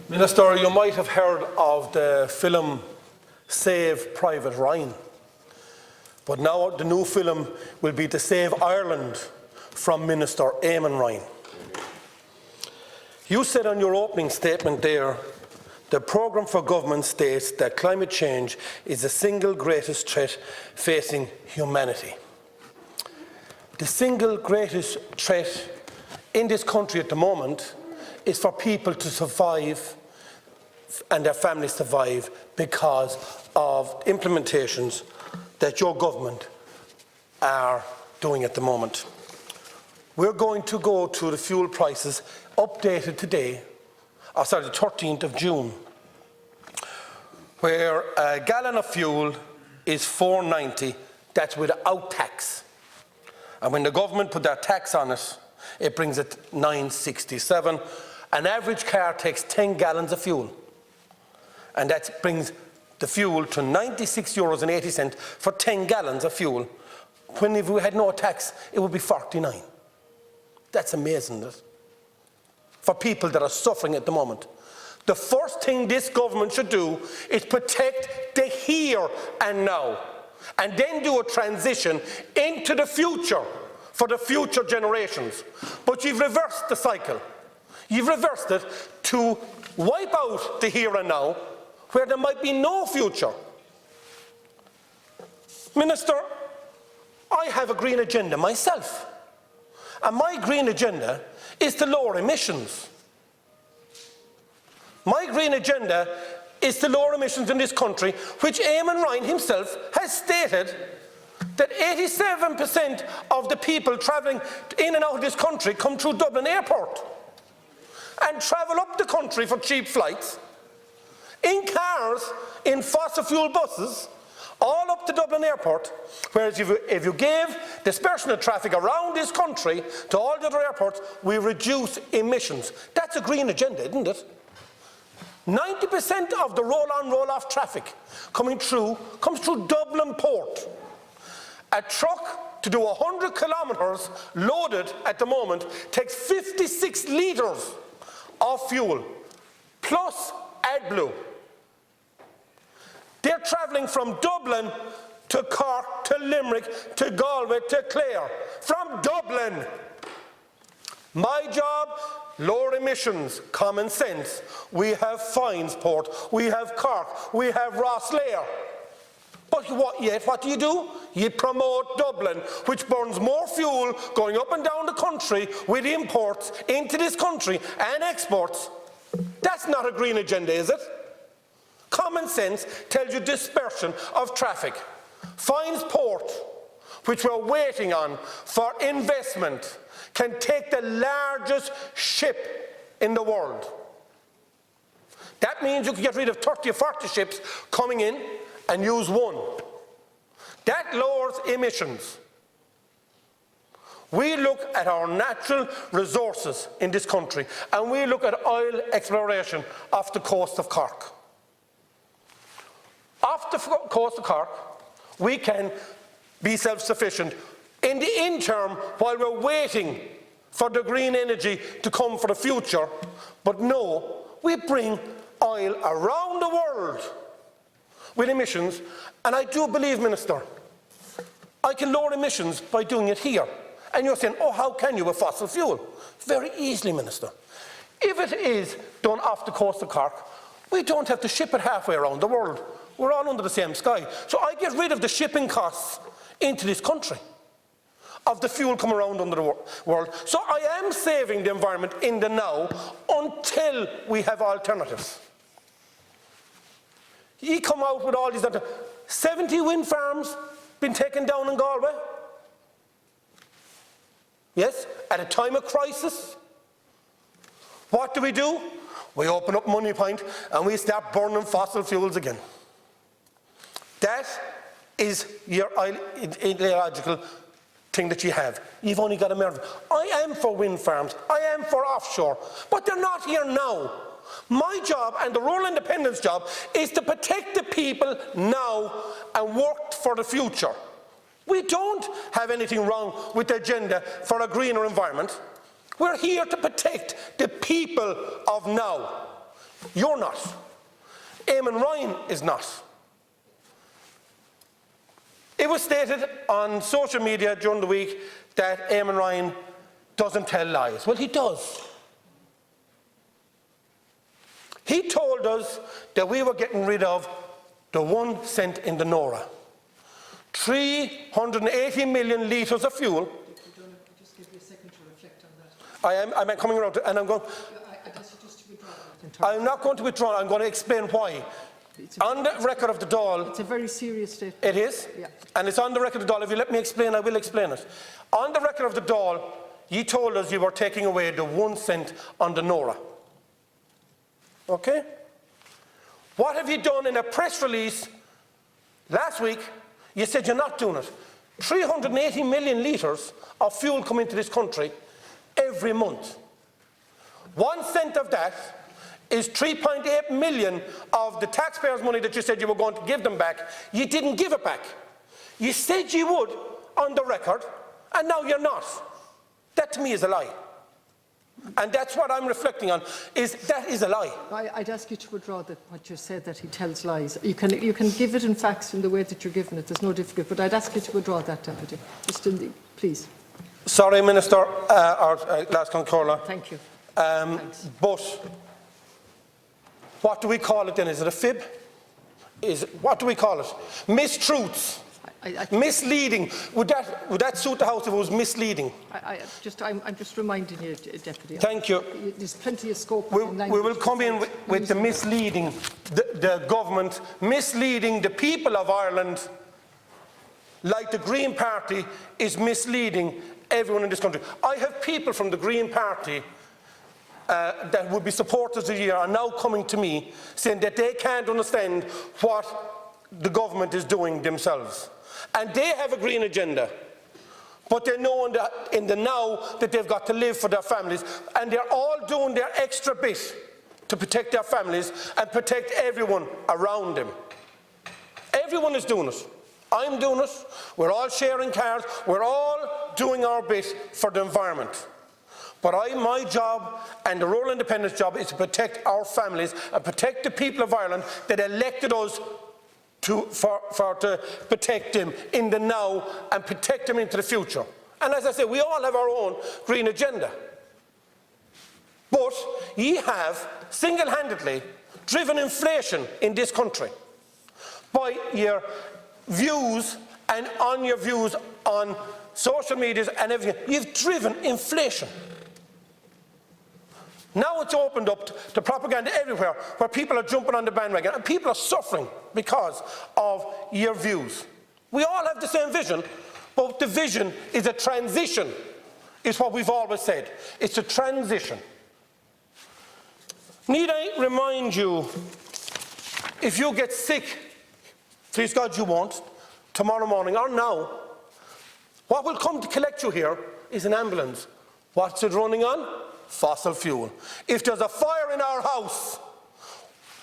Minister, you might have heard of the film Save Private Ryan, but now the new film will be to Save Ireland from Minister Eamon Ryan. You said on your opening statement there, the programme for government states that climate change is the single greatest threat facing humanity. The single greatest threat in this country at the moment is for people to survive and their families survive because of implementations that your government are doing at the moment. We're going to go to the fuel prices updated today, the 13th of June, where a gallon of fuel is $4.90, that's without tax. And when the government put that tax on it, it brings it $9.67. An average car takes 10 gallons of fuel, and that brings the fuel to €96.80 for 10 gallons of fuel. When if we had no tax, it would be 49. That's amazing, isn't it? For people that are suffering at the moment. The first thing this government should do is protect the here and now, and then do a transition into the future for the future generations. But you've reversed the cycle. You've reversed it to wipe out the here and now, where there might be no future. Minister, I have a green agenda myself, and my green agenda is to lower emissions. My green agenda is to lower emissions in this country, which Eamon Ryan himself has stated that 87% of the people travelling in and out of this country come through Dublin Airport and travel up the country for cheap flights, in cars, in fossil fuel buses, all up to Dublin Airport, whereas if you gave dispersion of traffic around this country to all the other airports, we reduce emissions. That's a green agenda, isn't it? 90% of the roll-on, roll-off traffic comes through Dublin Port. A truck to do 100 kilometres loaded at the moment takes 56 litres of fuel, plus AdBlue. They're travelling from Dublin to Cork, to Limerick, to Galway, to Clare. From Dublin. My job, lower emissions, common sense. We have Finesport, we have Cork, we have Rosslare. But what do? You promote Dublin, which burns more fuel going up and down the country with imports into this country and exports. That's not a green agenda, is it? Common sense tells you dispersion of traffic. Finesport, which we're waiting on for investment, can take the largest ship in the world. That means you can get rid of 30 or 40 ships coming in and use one. That lowers emissions. We look at our natural resources in this country, and we look at oil exploration off the coast of Cork. Off the coast of Cork, we can be self-sufficient in the interim while we're waiting for the green energy to come for the future. But no, we bring oil around the world with emissions, and I do believe, Minister, I can lower emissions by doing it here. And you're saying, oh, how can you with fossil fuel? Very easily, Minister. If it is done off the coast of Cork, we don't have to ship it halfway around the world. We're all under the same sky. So I get rid of the shipping costs into this country of the fuel coming around under the world. So I am saving the environment in the now until we have alternatives. You come out with all these 70 wind farms been taken down in Galway. Yes, at a time of crisis. What do? We open up Money Point and we start burning fossil fuels again. That is your ideological thing that you have. You've only got America. I am for wind farms. I am for offshore. But they're not here now. My job and the rural independence job is to protect the people now and work for the future. We don't have anything wrong with the agenda for a greener environment. We're here to protect the people of now. You're not. Eamon Ryan is not. It was stated on social media during the week that Eamon Ryan doesn't tell lies. Well, he does. He told us that we were getting rid of the 1 cent in the Nora. 380 million litres of fuel. Just give you a second to reflect on that. I'm coming around to, and I'm going. I guess you just withdraw that. I'm not going to withdraw. I'm going to explain why. On the record of the Dáil. It's a very serious statement. It is, yeah. And it's on the record of the Dáil. If you let me explain, I will explain it. On the record of the Dáil, you told us you were taking away the 1 cent on the Nora. Okay? What have you done in a press release last week? You said you're not doing it. 380 million litres of fuel come into this country every month. 1 cent of that is 3.8 million of the taxpayers' money that you said you were going to give them back. You didn't give it back. You said you would on the record, and now you're not. That to me is a lie. And that's what I'm reflecting on, is that is a lie. I'd ask you to withdraw that what you said, that he tells lies. You can give it in facts in the way that you're giving it. There's no difficulty. But I'd ask you to withdraw that, Deputy. Just please. Sorry, Minister, last Corla. Thank you. But what do we call it then? Is it a fib? What do we call it? Mistruths. Misleading. Would that suit the House if it was misleading? I'm just reminding you, Deputy. Thank you. There's plenty of scope. We will come in with the misleading, the government misleading the people of Ireland, like the Green Party is misleading everyone in this country. I have people from the Green Party that would be supporters of the year are now coming to me saying that they can't understand what the government is doing themselves. And they have a green agenda, but they know in the now that they've got to live for their families, and they're all doing their extra bit to protect their families and protect everyone around them. Everyone is doing it. I'm doing it. We're all sharing cars. We're all doing our bit for the environment. But my job and the rural independence job is to protect our families and protect the people of Ireland that elected us to protect them in the now and protect them into the future. And as I say, we all have our own green agenda. But ye have single-handedly driven inflation in this country by your views and on your views on social media and everything. You've driven inflation. Now it's opened up to propaganda everywhere where people are jumping on the bandwagon and people are suffering because of your views. We all have the same vision, but the vision is a transition, is what we've always said. It's a transition. Need I remind you, if you get sick, please God you won't, tomorrow morning or now, what will come to collect you here is an ambulance. What's it running on? Fossil fuel. If there's a fire in our house,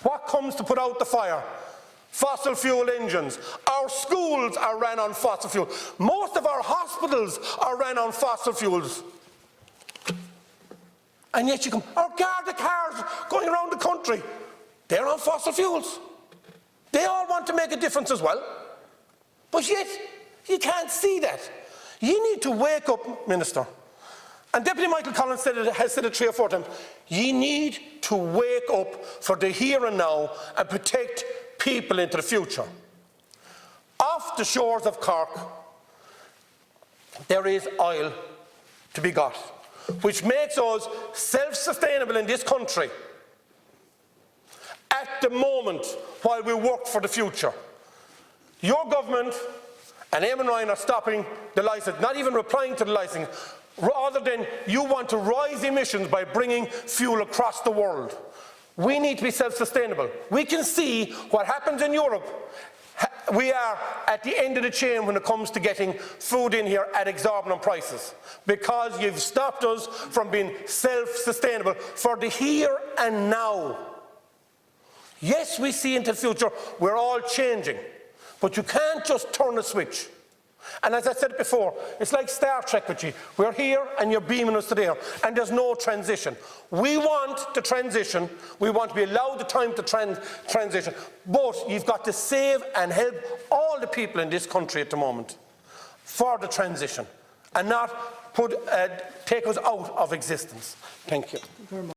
what comes to put out the fire? Fossil fuel engines. Our schools are ran on fossil fuel. Most of our hospitals are ran on fossil fuels. And yet you come, our Garda cars going around the country, they're on fossil fuels. They all want to make a difference as well. But yet, you can't see that. You need to wake up, Minister. And Deputy Michael Collins has said it 3 or 4 times. You need to wake up for the here and now and protect people into the future. Off the shores of Cork, there is oil to be got, which makes us self-sustainable in this country at the moment while we work for the future. Your government and Eamon Ryan are stopping the licence, not even replying to the licence, rather than you want to rise emissions by bringing fuel across the world. We need to be self-sustainable. We can see what happens in Europe. We are at the end of the chain when it comes to getting food in here at exorbitant prices, because you've stopped us from being self-sustainable for the here and now. Yes, we see into the future, we're all changing, but you can't just turn a switch. And as I said before, it's like Star Trek with you. We're here and you're beaming us to there, and there's no transition. We want the transition. We want to be allowed the time to transition. But you've got to save and help all the people in this country at the moment for the transition, and not take us out of existence. Thank you. Thank you very much.